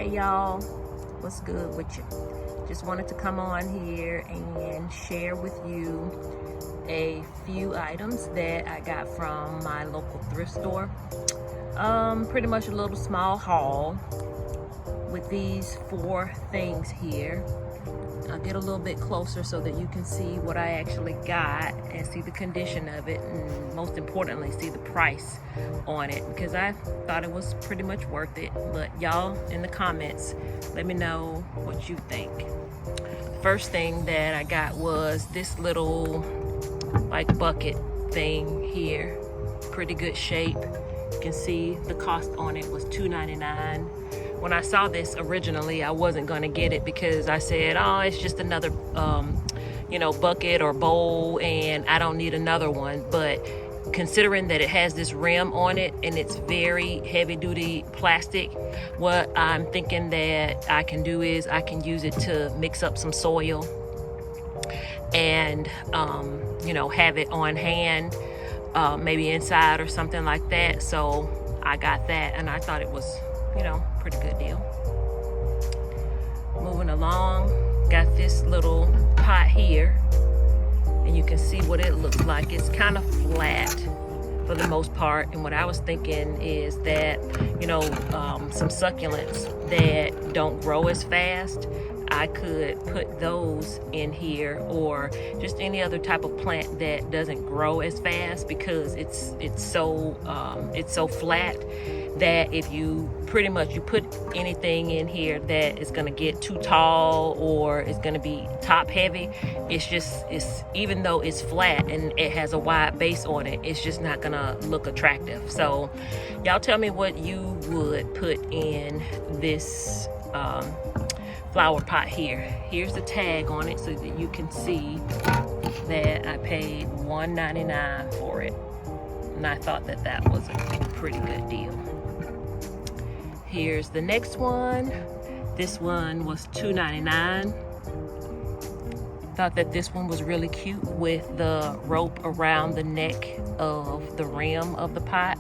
Hey y'all, what's good with you? Just wanted to come on here and share with you a few items that I got from my local thrift store. Pretty much a little small haul with these 4 things here. I'll get a little bit closer so that you can see what I actually got and see the condition of it, and most importantly see the price on it, because I thought it was pretty much worth it. But y'all in the comments, let me know what you think. First thing that I got was this little like bucket thing here. Pretty good shape. You can see the cost on it was $2.99. When I saw this originally, I wasn't going to get it because I said, oh, it's just another bucket or bowl and I don't need another one. But considering that it has this rim on it and it's very heavy duty plastic, what I'm thinking that I can do is I can use it to mix up some soil and have it on hand, maybe inside or something like that. So I got that and I thought it was pretty good deal. Moving along, got this little pot here, and you can see what it looks like. It's kind of flat for the most part, and what I was thinking is that some succulents that don't grow as fast, I could put those in here, or just any other type of plant that doesn't grow as fast, because it's so flat that if you put anything in here that is going to get too tall or is going to be top heavy, it's even though it's flat and it has a wide base on it, it's just not gonna look attractive. So y'all tell me what you would put in this flower pot here. Here's the tag on it so that you can see that I paid $1.99 for it, and I thought that was a pretty good deal. Here's the next one. This one was $2.99. Thought that this one was really cute with the rope around the neck of the rim of the pot.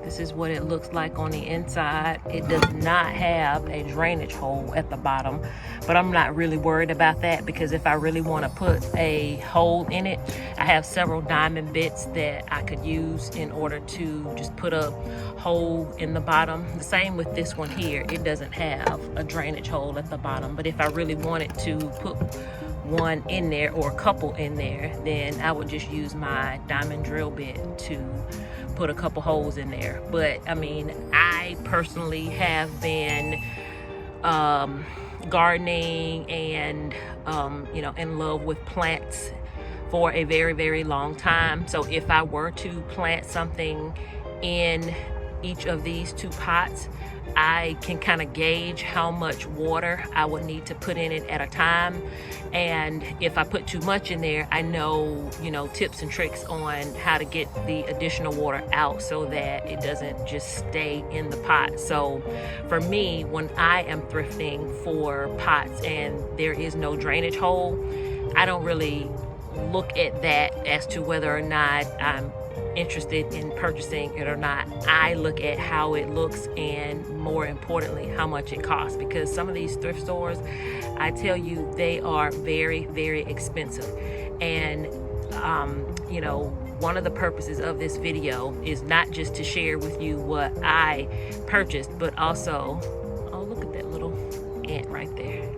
This is what it looks like on the inside. It does not have a drainage hole at the bottom, but I'm not really worried about that, because if I really want to put a hole in it, I have several diamond bits that I could use in order to just put a hole in the bottom. The same with this one here. It doesn't have a drainage hole at the bottom, but if I really wanted to put one in there or a couple in there, then I would just use my diamond drill bit to put a couple holes in there. But I mean, I personally have been gardening and in love with plants for a very, very long time. So if I were to plant something in each of these 2 pots, I can kind of gauge how much water I would need to put in it at a time. And if I put too much in there, I know, tips and tricks on how to get the additional water out so that it doesn't just stay in the pot. So for me, when I am thrifting for pots and there is no drainage hole, I don't really look at that as to whether or not I'm interested in purchasing it or not. I look at how it looks and, more importantly, how much it costs, because some of these thrift stores, I tell you, they are very, very expensive. And one of the purposes of this video is not just to share with you what I purchased, but also, oh, look at that little ant right there,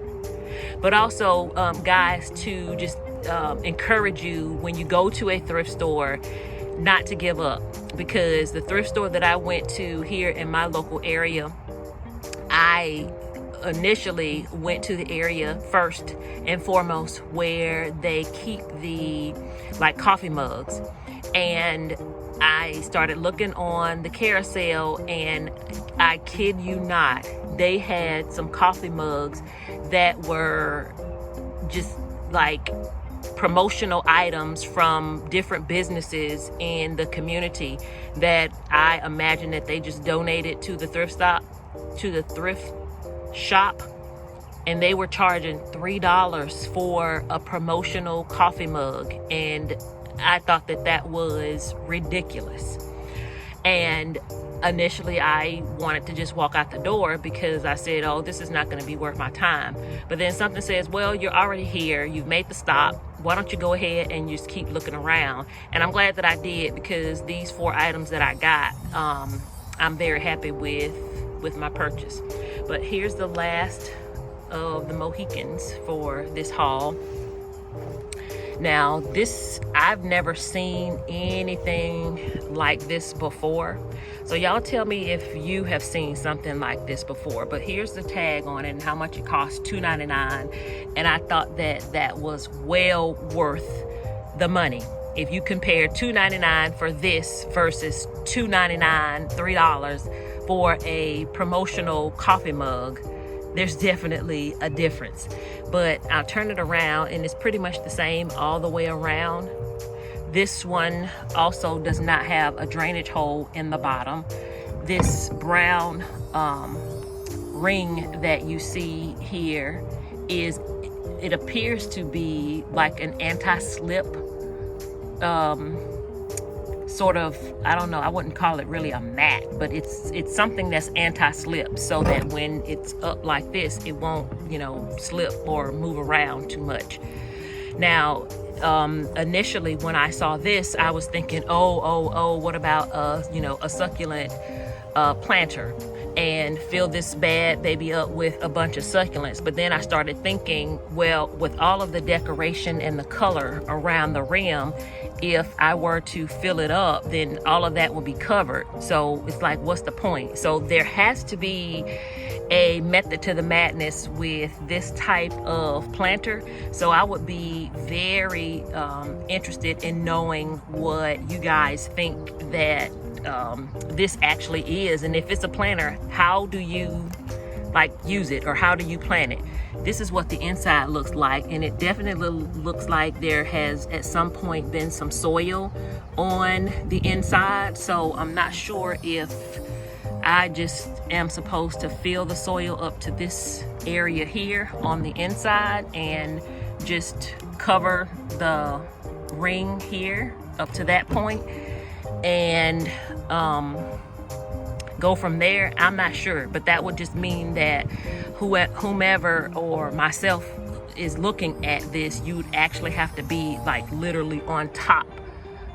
but also guys, to just encourage you when you go to a thrift store not to give up, because the thrift store that I went to here in my local area, I initially went to the area first and foremost where they keep the coffee mugs, and I started looking on the carousel, and I kid you not, they had some coffee mugs that were just like promotional items from different businesses in the community that I imagine that they just donated to the thrift shop, and they were charging $3 for a promotional coffee mug, and I thought that was ridiculous. And initially I wanted to just walk out the door because I said, oh, this is not going to be worth my time. But then something says, well, you're already here, you've made the stop, why don't you go ahead and just keep looking around? And I'm glad that I did, because these 4 items that I got, I'm very happy with my purchase. But here's the last of the Mohicans for this haul. Now this, I've never seen anything like this before, so y'all tell me if you have seen something like this before. But here's the tag on it and how much it costs, $2.99, and I thought that that was well worth the money. If you compare $2.99 for this versus $2.99, $3 for a promotional coffee mug, there's definitely a difference. But I'll turn it around and it's pretty much the same all the way around. This one also does not have a drainage hole in the bottom. This brown ring that you see here it appears to be like an anti-slip sort of, I don't know, I wouldn't call it really a mat, but it's something that's anti-slip, so that when it's up like this, it won't, you know, slip or move around too much. Now, initially when I saw this, I was thinking, oh, what about a succulent planter, and fill this bad baby up with a bunch of succulents. But then I started thinking, well, with all of the decoration and the color around the rim, if I were to fill it up, then all of that will be covered. So it's like, what's the point? So there has to be a method to the madness with this type of planter. So I would be very interested in knowing what you guys think that this actually is, and if it's a planter, how do you like use it, or how do you plant it? This is what the inside looks like, and it definitely looks like there has at some point been some soil on the inside. So I'm not sure if I just am supposed to fill the soil up to this area here on the inside and just cover the ring here up to that point and go from there. I'm not sure, but that would just mean that whomever or myself is looking at this, you'd actually have to be like literally on top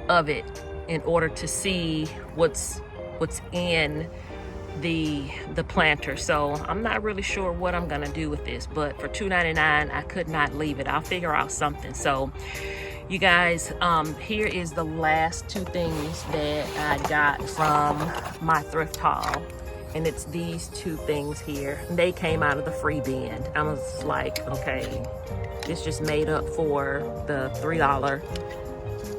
of it in order to see what's in the planter. So I'm not really sure what I'm gonna do with this, but for $2.99 I could not leave it. I'll figure out something. So you guys, here is the last 2 things that I got from my thrift haul, and it's these 2 things here. They came out of the free bin. I was like, okay, this just made up for the $3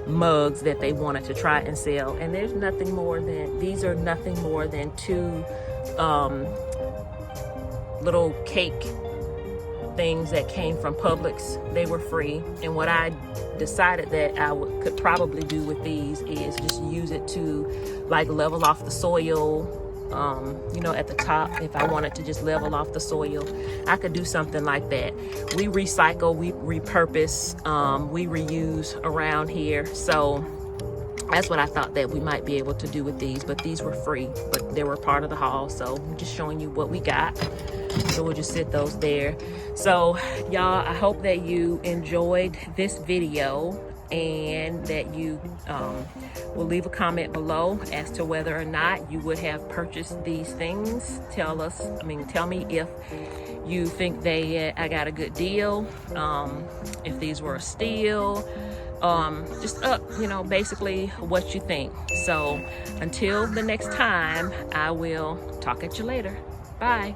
mugs that they wanted to try and sell. And there's nothing more than, these are nothing more than 2 little cake things that came from Publix. They were free, and what I decided that I could probably do with these is just use it to like level off the soil, you know, at the top. If I wanted to just level off the soil, I could do something like that. We recycle, we repurpose, we reuse around here. So that's what I thought that we might be able to do with these, but these were free, but they were part of the haul. So I'm just showing you what we got. So we'll just sit those there. So y'all, I hope that you enjoyed this video and that you will leave a comment below as to whether or not you would have purchased these things. Tell me if you think I got a good deal, if these were a steal, just you know, basically what you think. So until the next time, I will talk at you later. Bye.